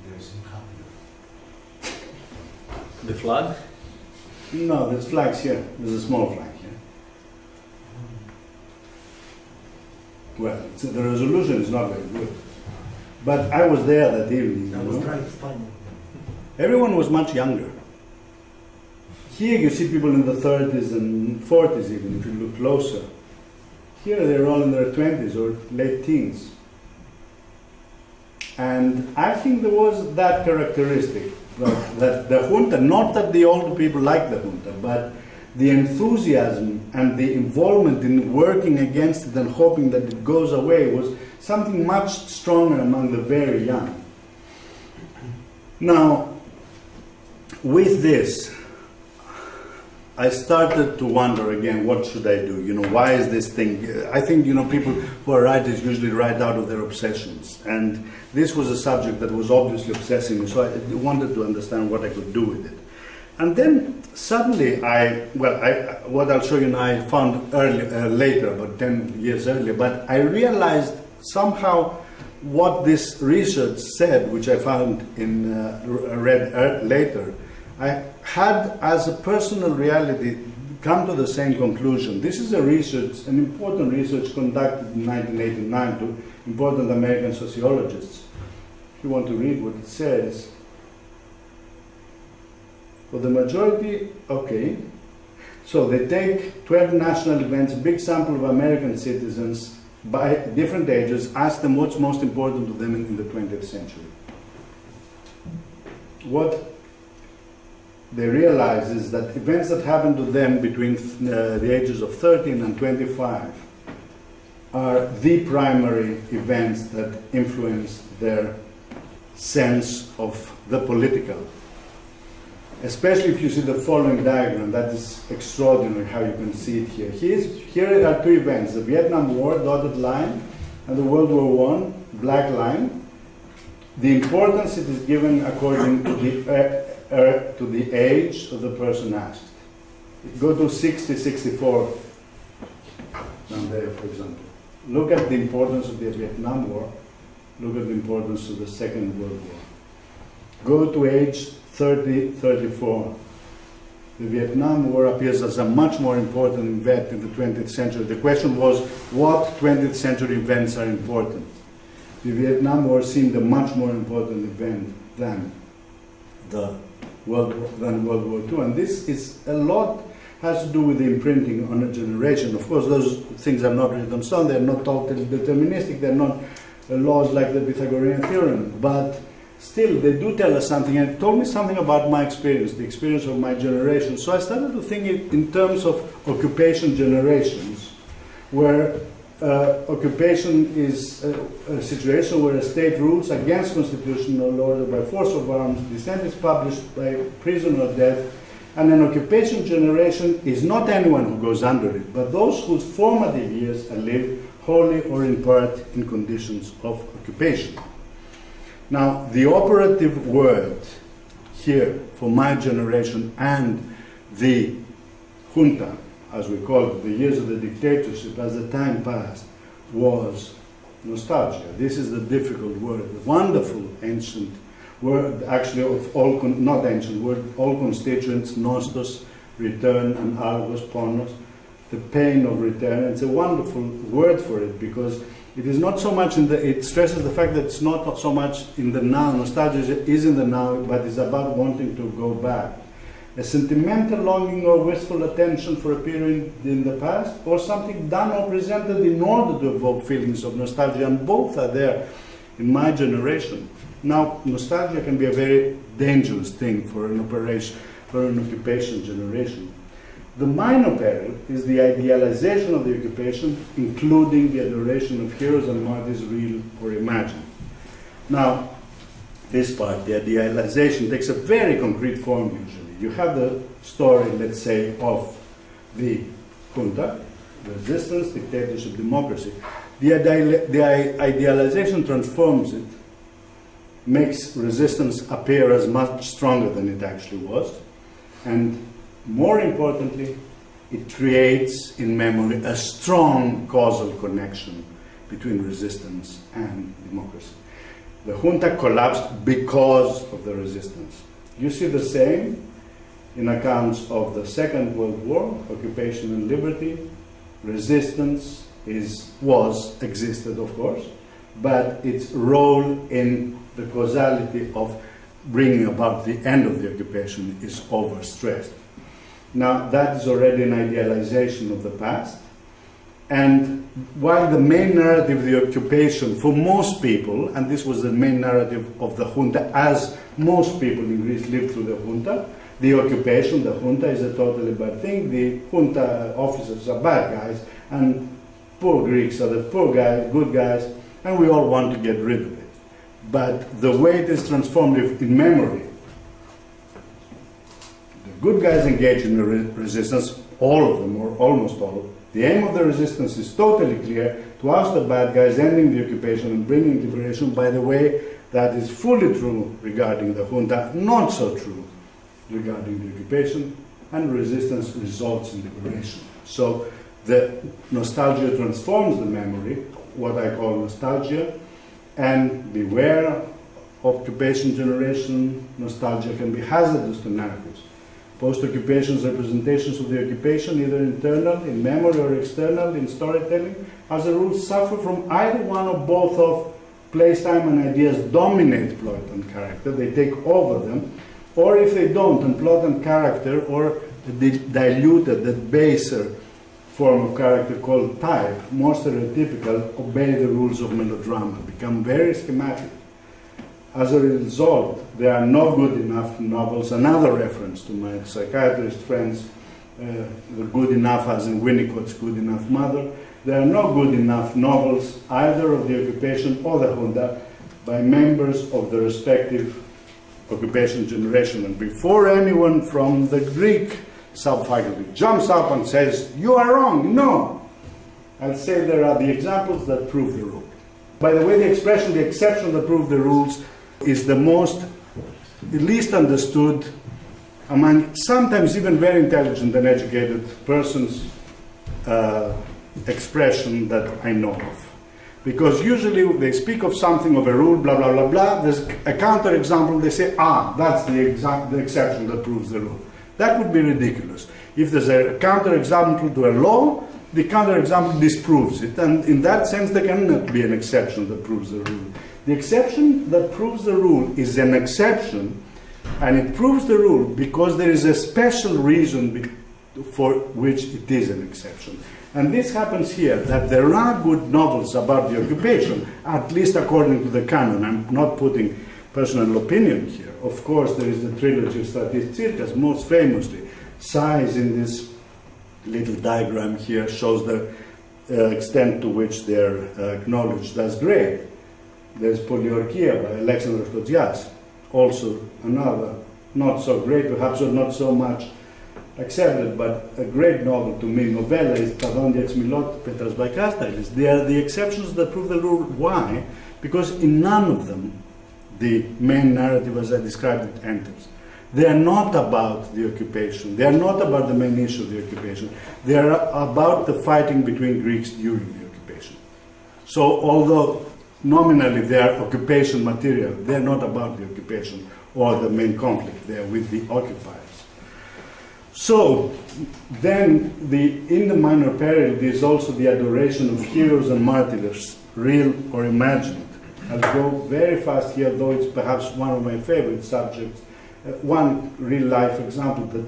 Speaker 2: There's
Speaker 3: The flag?
Speaker 1: No, there's flags here. There's a small flag here. Well, the resolution is not very good. But I was there that evening.
Speaker 2: I was trying to find it.
Speaker 1: Everyone was much younger. Here you see people in the 30s and 40s even, if you look closer. Here they're all in their 20s or late teens. And I think there was that characteristic, that the junta, not that the older people liked the junta, but the enthusiasm and the involvement in working against it and hoping that it goes away was something much stronger among the very young. Now, with this, I started to wonder again, what should I do? You know, why is this thing? I think, you know, people who are writers usually write out of their obsessions. And this was a subject that was obviously obsessing me, so I wanted to understand what I could do with it. And then suddenly what I'll show you now, I found later, about 10 years earlier, but I realized somehow what this research said, which I found read later, I had as a personal reality come to the same conclusion. This is an important research conducted in 1989 to important American sociologists. If you want to read what it says, for the majority, okay, so they take 12 national events, a big sample of American citizens by different ages, ask them what's most important to them in the 20th century. What they realize is that events that happen to them between the ages of 13 and 25 are the primary events that influence their sense of the political. Especially if you see the following diagram, that is extraordinary how you can see it here. Here are two events, the Vietnam War, dotted line, and the World War I, black line. The importance it is given according to the age of the person asked. Go to 60, 64, down there, for example. Look at the importance of the Vietnam War. Look at the importance of the Second World War. Go to age 30, 34. The Vietnam War appears as a much more important event in the 20th century. The question was, what 20th century events are important? The Vietnam War seemed a much more important event than World War II. And this is a lot has to do with the imprinting on a generation. Of course, those things are not written on stone. They're not totally deterministic. They're not laws like the Pythagorean theorem. But still, they do tell us something, and it told me something about my experience, the experience of my generation. So I started to think in terms of occupation generations, where occupation is a situation where a state rules against constitutional order by force of arms, dissent is published by prison or death, and an occupation generation is not anyone who goes under it, but those whose formative years are lived wholly or in part in conditions of occupation. Now, the operative word here for my generation and the junta, as we call it, the years of the dictatorship, as the time passed, was nostalgia. This is the difficult word, the wonderful ancient word, actually of all, not ancient word, all constituents, nostos, return, and algos, ponos, the pain of return. It's a wonderful word for it because it is not so much it stresses the fact that it's not so much in the now. Nostalgia is in the now, but it's about wanting to go back. A sentimental longing or wistful attention for a period in the past, or something done or presented in order to evoke feelings of nostalgia, and both are there in my generation. Now, nostalgia can be a very dangerous thing for an occupation generation. The minor peril is the idealization of the occupation, including the adoration of heroes and martyrs, real or imagined. Now, this part, the idealization, takes a very concrete form usually. You have the story, let's say, of the Hούντa, resistance, dictatorship, democracy. The idealization transforms it, makes resistance appear as much stronger than it actually was, and more importantly, it creates in memory a strong causal connection between resistance and democracy. The junta collapsed because of the resistance. You see the same in accounts of the Second World War, occupation and liberty. Resistance existed, of course, but its role in the causality of bringing about the end of the occupation is overstressed. Now, that is already an idealization of the past, and while the main narrative of the occupation for most people, and this was the main narrative of the junta as most people in Greece lived through the junta, the occupation, the junta, is a totally bad thing. The junta officers are bad guys, and poor Greeks are the poor guys, good guys, and we all want to get rid of it. But the way it is transformed in memory, the good guys engage in the resistance, all of them, or almost all. The aim of the resistance is totally clear, to oust the bad guys, ending the occupation and bringing liberation. By the way, that is fully true regarding the junta, not so true regarding the occupation, and resistance results in liberation. So the nostalgia transforms the memory, what I call nostalgia, and beware, occupation generation, nostalgia can be hazardous to narratives. Post-occupation's representations of the occupation, either internal, in memory, or external, in storytelling, as a rule suffer from either one or both of place, time, and ideas dominate plot and character, they take over them, or if they don't, and plot and character, or the diluted, the baser form of character called type, more stereotypical, obey the rules of melodrama, become very schematic. As a result, there are no good enough novels. Another reference to my psychiatrist friends, the good enough as in Winnicott's Good Enough Mother. There are no good enough novels, either of the occupation or the junta, by members of the respective occupation generation. And before anyone from the Greek subfaculty jumps up and says, "You are wrong," no. I'll say there are the examples that prove the rule. By the way, the expression, the exception that prove the rules, is the least understood among sometimes even very intelligent and educated persons expression that I know of. Because usually they speak of something, of a rule, blah, blah, blah, blah. There's a counter-example, they say, that's the exception that proves the rule. That would be ridiculous. If there's a counter-example to a law, the counter-example disproves it, and in that sense there cannot be an exception that proves the rule. The exception that proves the rule is an exception, and it proves the rule because there is a special reason for which it is an exception. And this happens here, that there are good novels about the occupation, at least according to the canon. I'm not putting personal opinion here. Of course, there is the trilogy of Stratis Tsirkas, most famously. Size in this little diagram here shows the extent to which they're acknowledged as great. There's Polyarchia by Alexander Stotsias, also another not so great, perhaps not so much accepted, but a great novel to me. Novella is Tadondia Xmilot, Petras by Kastalis. They are the exceptions that prove the rule. Why? Because in none of them the main narrative as I described it enters. They are not about the occupation. They are not about the main issue of the occupation. They are about the fighting between Greeks during the occupation. So although nominally they are occupation material, they are not about the occupation or the main conflict. They are with the occupiers. So then in the minor period is also the adoration of heroes and martyrs, real or imagined. I'll go very fast here, though it's perhaps one of my favorite subjects. One real life example, the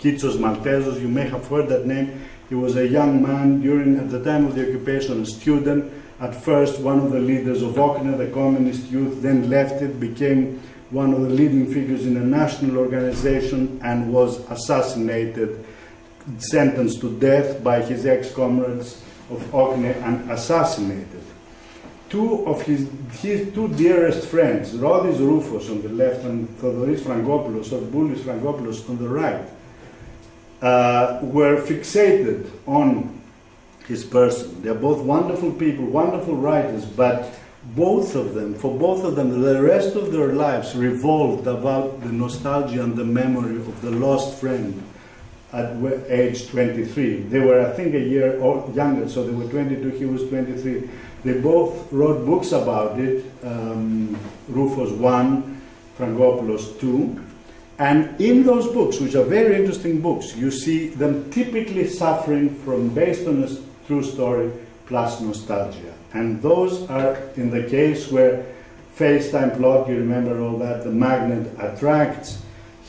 Speaker 1: Kitsos Maltesos, you may have heard that name. He was a young man at the time of the occupation, a student. At first, one of the leaders of Okne, the communist youth, then left it, became one of the leading figures in a national organization and was assassinated, sentenced to death by his ex-comrades of Okne and assassinated. Two of his two dearest friends, Rodis Rufos on the left and Theodoris Frankopoulos or Boulis Frankopoulos on the right, were fixated on his person. They're both wonderful people, wonderful writers, but for both of them, the rest of their lives revolved about the nostalgia and the memory of the lost friend at age 23. They were, I think, a year younger, so they were 22, he was 23. They both wrote books about it, Rufus 1, Frankopoulos 2. And in those books, which are very interesting books, you see them typically suffering from, based on a true story, plus nostalgia. And those are in the case where face-time plot, you remember all that, the magnet attracts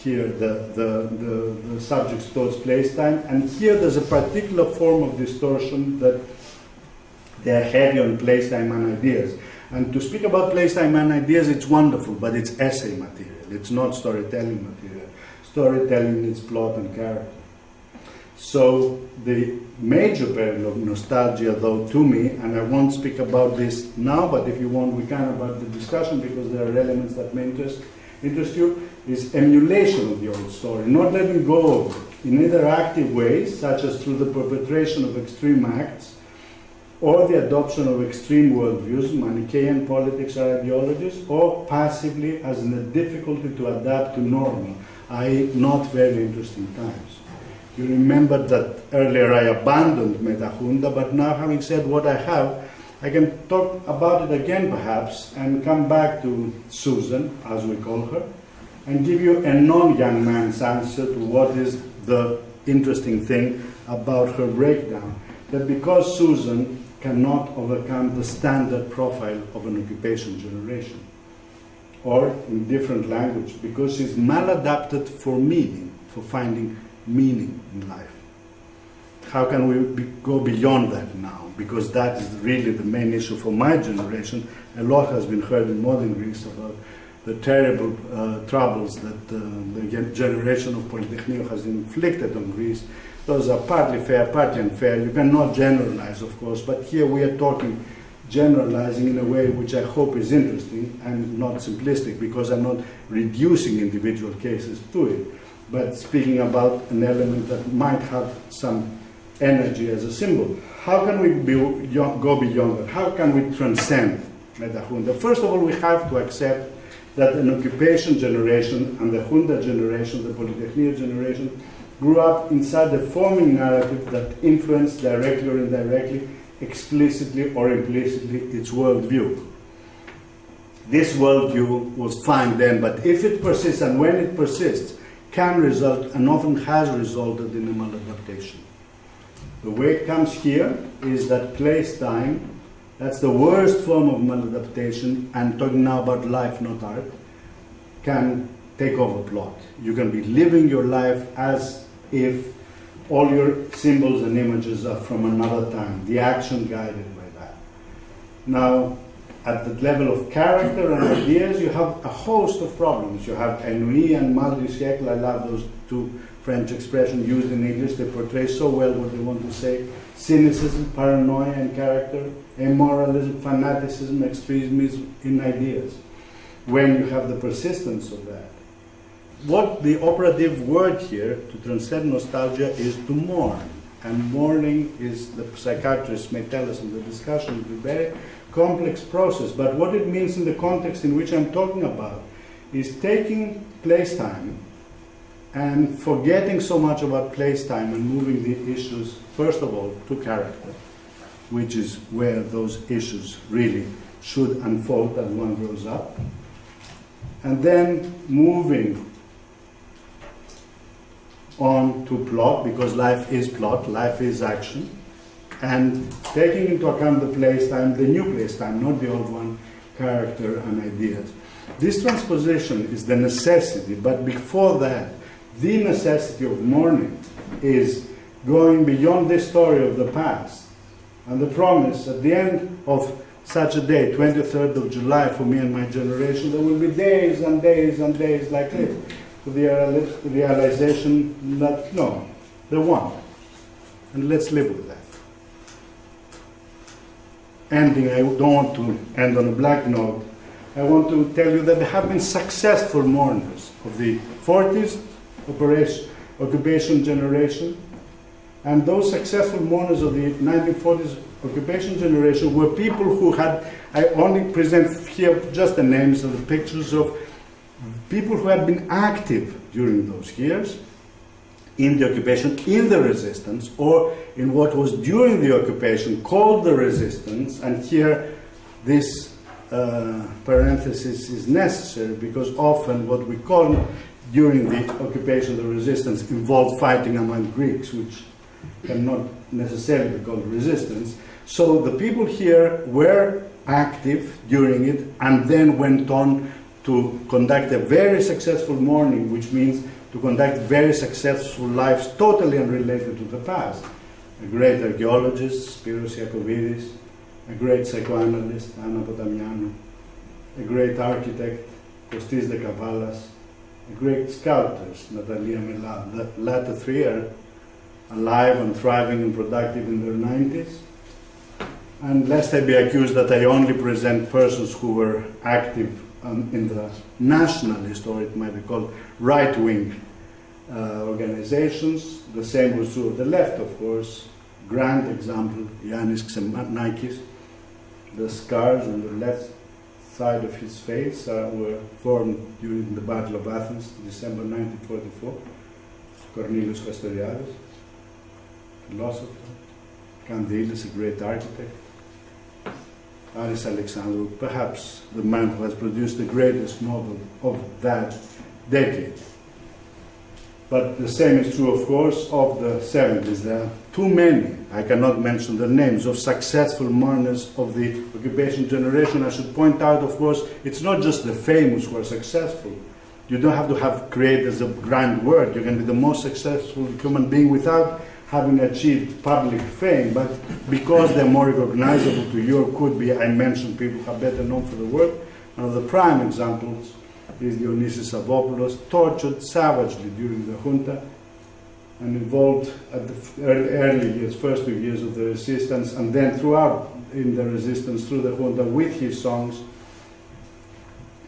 Speaker 1: here the subjects towards place-time, and here there's a particular form of distortion that they're heavy on place-time and ideas. And to speak about place-time and ideas, it's wonderful, but it's essay material. It's not storytelling material. Storytelling needs plot and character. So the major peril of nostalgia, though, to me, and I won't speak about this now, but if you want, we can about the discussion because there are elements that may interest you, is emulation of the old story, not letting go of it in either active ways, such as through the perpetration of extreme acts, or the adoption of extreme worldviews, Manichaean politics or ideologies, or passively as in a difficulty to adapt to normal, i.e. not very interesting times. You remember that earlier I abandoned Metahunda, but now having said what I have, I can talk about it again perhaps, and come back to Susan, as we call her, and give you a non-young man's answer to what is the interesting thing about her breakdown. That because Susan cannot overcome the standard profile of an occupation generation, or in different language, because she's maladapted for meaning, for finding meaning in life. How can we go beyond that now? Because that is really the main issue for my generation. A lot has been heard in modern Greece about the terrible troubles that the generation of Polυτεχνείου has inflicted on Greece. Those are partly fair, partly unfair. You cannot generalize, of course, but here we are talking, generalizing in a way which I hope is interesting and not simplistic, because I'm not reducing individual cases to it, but speaking about an element that might have some energy as a symbol. How can we go beyond that? How can we transcend Metahunda? First of all, we have to accept that an occupation generation and the Hούντα generation, the Πολυτεχνείου generation, grew up inside a forming narrative that influenced directly or indirectly, explicitly or implicitly, its worldview. This worldview was fine then, but if it persists, and when it persists, can result, and often has resulted, in a maladaptation. The way it comes here is that place-time, that's the worst form of maladaptation, and talking now about life, not art, can take over plot. You can be living your life as if all your symbols and images are from another time, the action guided by that. Now, at the level of character and ideas, you have a host of problems. You have ennui and mal du siècle. I love those two French expressions used in English. They portray so well what they want to say. Cynicism, paranoia in character, immoralism, fanaticism, extremism in ideas. When you have the persistence of that. What the operative word here to transcend nostalgia is to mourn. And mourning is, the psychiatrists may tell us in the discussion, is a very complex process. But what it means in the context in which I'm talking about is taking place-time and forgetting so much about place-time and moving the issues, first of all, to character. which is where those issues really should unfold as one grows up. And then moving on to plot, because life is plot, life is action, and taking into account the place-time, the new place-time, not the old one, character and ideas. This transposition is the necessity, but before that, the necessity of mourning is going beyond the story of the past and the promise at the end of such a day, 23rd of July, for me and my generation, there will be days and days and days like this, to the realization that, no, there won't. And let's live with that. Ending, I don't want to end on a black note. I want to tell you that there have been successful mourners of the 40s occupation generation, and those successful mourners of the 1940s occupation generation were people who had, I only present here just the names and the pictures of people who had been active during those years in the occupation, in the resistance, or in what was during the occupation called the resistance. And here this parenthesis is necessary because often what we call during the occupation, the resistance, involved fighting among Greeks, which cannot necessarily be called resistance. So the people here were active during it and then went on to conduct a very successful mourning, which means to conduct very successful lives totally unrelated to the past. A great archaeologist, Spiros Iakovidis, a great psychoanalyst, Anna Potamiano, a great architect, Kostis Dekavalas, a great sculptors, Natalia Mela. The latter three are alive and thriving and productive in their 90s. And lest I be accused that I only present persons who were active in the nationalist, or it might be called right-wing organizations. The same was true of the left, of course. Grand example, Yannis Xenakis. The scars on the left side of his face were formed during the Battle of Athens, December 1944. Cornelius Castoriadis, philosopher. Candilis, a great architect. Aris Alexandrou, perhaps the man who has produced the greatest novel of that decade. But the same is true, of course, of the 70s. There are too many, I cannot mention the names, of successful mourners of the occupation generation. I should point out, of course, it's not just the famous who are successful. You don't have to have create as a grand word. You can be the most successful human being without having achieved public fame, but because they're more recognizable to you, or could be, I mentioned people who are better known for the work. One of the prime examples is Dionysius Avopoulos, tortured savagely during the Junta and involved at the early years, first 2 years of the resistance, and then throughout in the resistance through the Junta with his songs.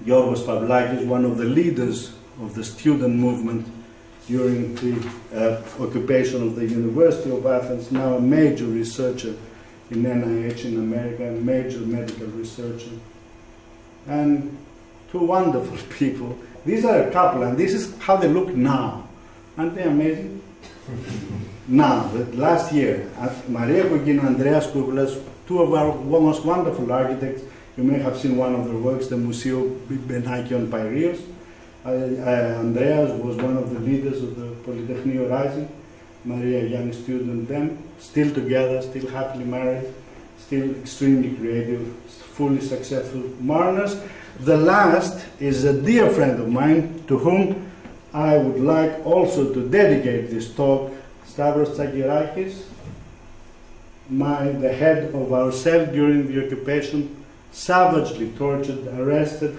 Speaker 1: Yorgos Pavlakis, one of the leaders of the student movement during the occupation of the University of Athens, now a major researcher in NIH in America, a major medical researcher. And two wonderful people. These are a couple, and this is how they look now. Aren't they amazing? Now, last year, Maria Kogino and Andreas Kouvelas, two of our most wonderful architects. You may have seen one of their works, the Museo Benakion Piraeus. Andreas was one of the leaders of the Polυτεχνείου Rising. Maria, a young student then, still together, still happily married, still extremely creative, fully successful mourners. The last is a dear friend of mine to whom I would like also to dedicate this talk, Stavros Tsakirakis, the head of our cell during the occupation, savagely tortured, arrested,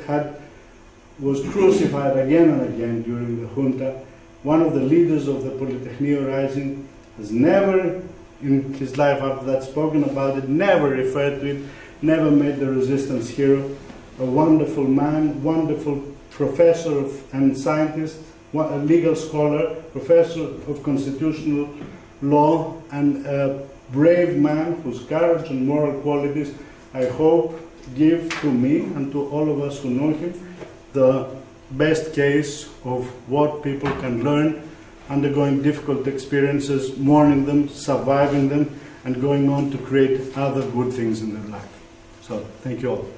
Speaker 1: was crucified again and again during the Junta. One of the leaders of the Polυτεχνείου Rising has never in his life after that spoken about it, never referred to it, never made the resistance hero. A wonderful man, wonderful professor and scientist, a legal scholar, professor of constitutional law, and a brave man whose courage and moral qualities I hope give to me and to all of us who know him the best case of what people can learn undergoing difficult experiences, mourning them, surviving them, and going on to create other good things in their life. So, thank you all.